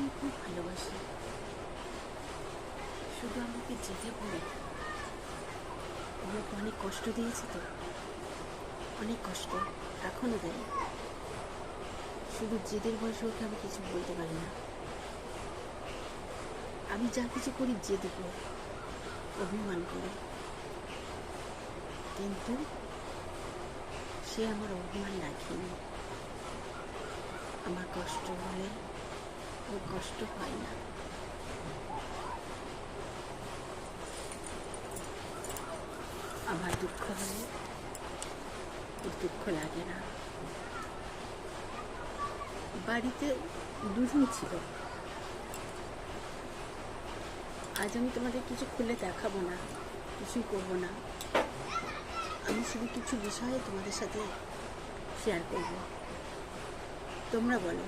আমি খুব ভালোবাসি, শুধু আমাকে জেদে বলে আমাকে অনেক কষ্ট দিয়েছে, তো অনেক কষ্ট এখনও দেয়। শুধু জেদের বয়সে ওকে আমি কিছু বলতে পারি না। আমি যা কিছু করি জেদ করে, অভিমান করে, কিন্তু সে আমার অভিমান রাখেনি। আমার কষ্ট হলে ও কষ্ট হয় না। আমার দুঃখ হলে ওর দুঃখ লাগে না। বাড়িতে দুজন ছিল। আজ আমি তোমাদের কিছু খুলে দেখাবো না, কিছুই করবো না। আমি শুধু কিছু বিষয়ে তোমাদের সাথে শেয়ার করব। তোমরা বলো,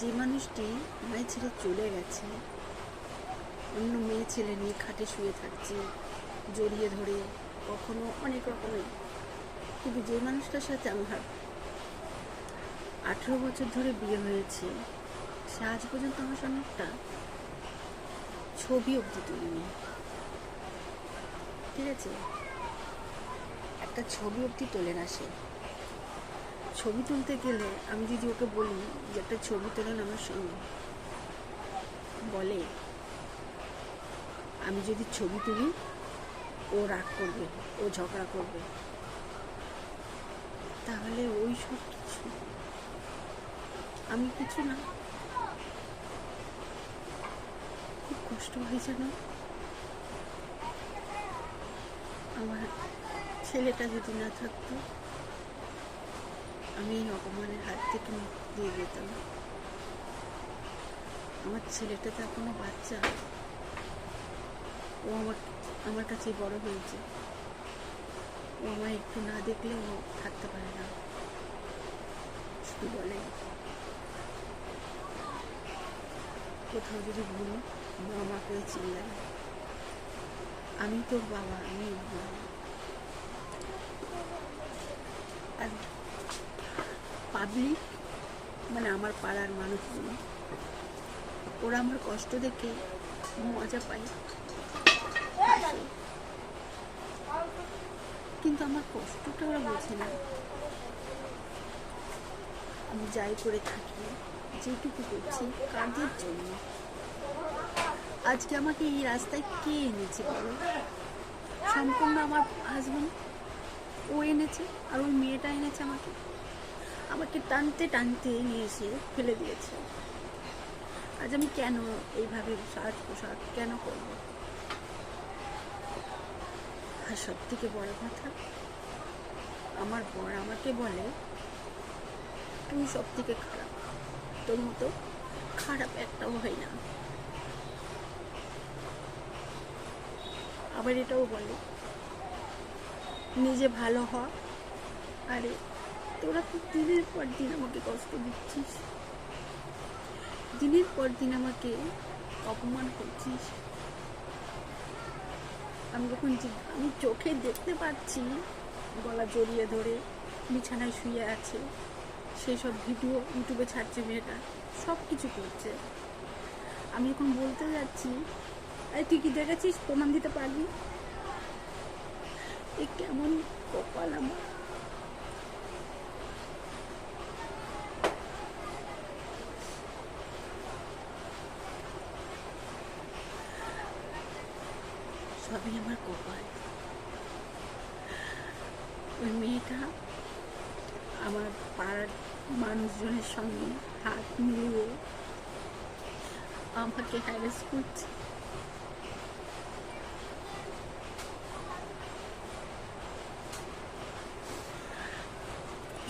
যে মানুষটি আমায় ছেড়ে চলে গেছে, অন্য মেয়ে ছেলে নিয়ে খাটে শুয়ে থাকছে, জড়িয়ে ধরে, কখনো অনেক রকমের, কিন্তু যে মানুষটার সাথে আমার 18 বছর ধরে বিয়ে হয়েছে, সে আজ পর্যন্ত আমার সঙ্গে একটা ছবি অবধি তুলিনি। ঠিক আছে, একটা ছবি অবধি তোলে না সে। ছবি তুলতে গেলে আমি যদি ওকে বলি যে একটা ছবি তোলেন আমার সঙ্গে, বলে আমি যদি ছবি তুলি ও রাগ করবে, ও ঝগড়া করবে। তাহলে ওই সব কিছু আমি কিছু না। খুব কষ্ট হয়েছে না, আমার ছেলেটা যদি না থাকতো, আমি এই অপমানের হাত থেকে মুক্তি দিয়ে যেতাম। আমার ছেলেটা তো এখনো বাচ্চা, ও আমার কাছে বড় হয়েছে। ও আমায় একটু না দেখলে ও থাকতে পারে না। শুধু বলে কোথাও যদি ভুল মা করে চিল্লায়, আমি তোর বাবা, আমি ওর বাবা। আর পাবলিক মানে আমার পাড়ার মানুষজন, ওরা আমার কষ্ট দেখে মজা পায়, কিন্তু আমার কষ্টটা ওরা বোঝে না। আমি যাই করে থাকি, যেটুকু করছি কাজের জন্য। আজকে আমাকে এই রাস্তায় কে এনেছে বলো? সম্পূর্ণ আমার হাজব্যান্ড। ও এনেছে, আর ওই মেয়েটা এনেছে আমাকে। আমাকে টানতে টানতে নিয়ে এসে ফেলে দিয়েছে। আজ আমি কেন এইভাবে সাজ পোশাক কেন করব? আর সব থেকে বড় কথা, আমার বর আমাকে বলে তুই সব থেকে খারাপ, তোর মতো খারাপ একটাও হয় না। আবার এটাও বলে নিজে ভালো হ। আরে তোরা তো দিনের পর দিন আমাকে কষ্ট দিচ্ছিস, দিনের পর দিন আমাকে অপমান করছিস। আমি যখন আমি চোখে দেখতে পাচ্ছি গলা জড়িয়ে ধরে বিছানায় শুয়ে আছে, সেই সব ভিডিও ইউটিউবে ছাড়ছে মেয়েটা, সব কিছু করছে। আমি যখন বলতে যাচ্ছি আরে তুই কি দেখেছিস, প্রমাণ দিতে পারবি? এ কেমন কপাল আমার। সবই আমার কপাল। ওই মেয়েটা আমার পাড়ার মানুষজনের সঙ্গে হাত মিলিয়ে আমাকে হ্যারাস করছে।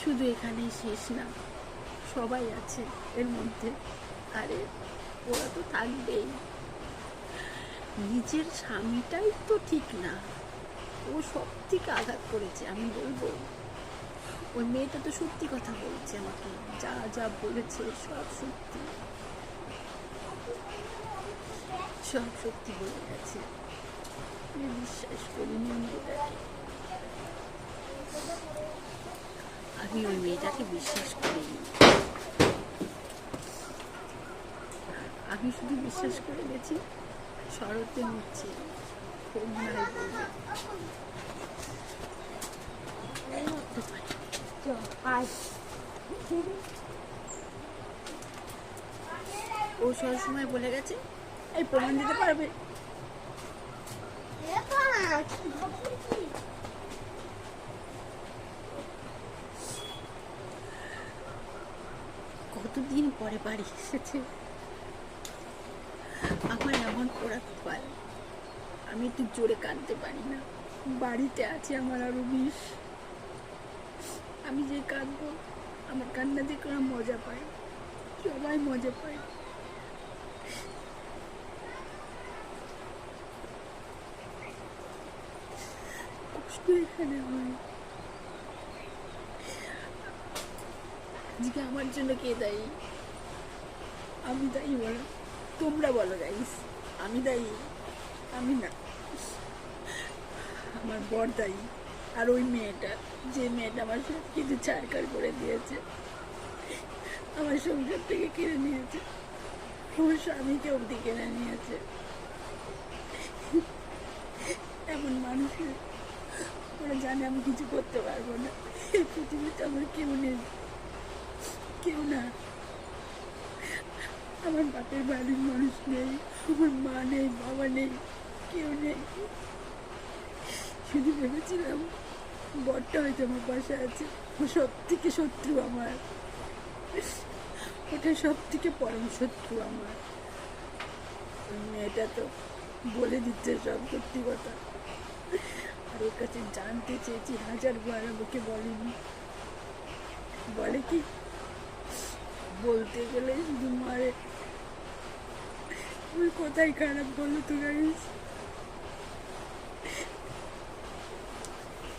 শুধু এখানেই শেষ না, সবাই আছে এর মধ্যে। আরে ওরা তো থাকবেই। নিজের স্বামীটাই তো ঠিক না, ও সব থেকে আঘাত করেছে। আমি বলবো ওই মেয়েটা তো সত্যি কথা বলছে, আমাকে যা যা বলেছে সব সত্যি, সব সত্যি বলে গেছে। আমি বিশ্বাস করিনি মেয়েটাকে, আমি ওই মেয়েটাকে বিশ্বাস করিনি। আমি শুধু বিশ্বাস করে গেছি শরতে নিচ্ছি, খুব মনে হয় বলবে। ও সবসময় বলে গেছে এই প্রমাণ দিতে পারবে। কতদিন পরে বাড়ি এসেছে, আমার এমন পোড়া কপাল, আমি একটু জোরে কাঁদতে পারি না। বাড়িতে আছে আমার আরো 20, আমি যে কাঁদবো আমার কান্না দেখে ওরা মজা পায়, সবাই মজা পায়। কষ্ট এখানে হয়। আজকে আমার জন্য কে দায়ী? আমি দায়ী বলো, তোমরা বলো গাইস, আমি দায়ী? আমি না, আমার বর দায়ী। আর ওই মেয়েটা, যে মেয়েটা আমার সব কিছু ছাড়কার করে দিয়েছে, আমার সংসার থেকে কিনে নিয়েছে, আমার স্বামীকে অবধি কিনে নিয়েছে। এমন মানুষের ওরা জানে আমি কিছু করতে পারবো না। এই পৃথিবীতে আমার কেউ নেই, কেউ না। আমার বাপের বাড়ির মানুষ নেই, আমার মা নেই, বাবা নেই, কেউ নেই। শুধু ভেবেছিলাম বরটা হয়তো আমার পাশে আছে। ও সব থেকে শত্রু আমার, ওটা সব থেকে পরম শত্রু আমার। ওই মেয়েটা তো বলে দিচ্ছে সব সত্যি কথা। আর ওর কাছে জানতে চেয়েছি 1000 বার, আমাকে বলেনি। বলে কি, বলতে গেলে শুধু মারে। ওই কোথায় খারাপ বলো তো গাইস?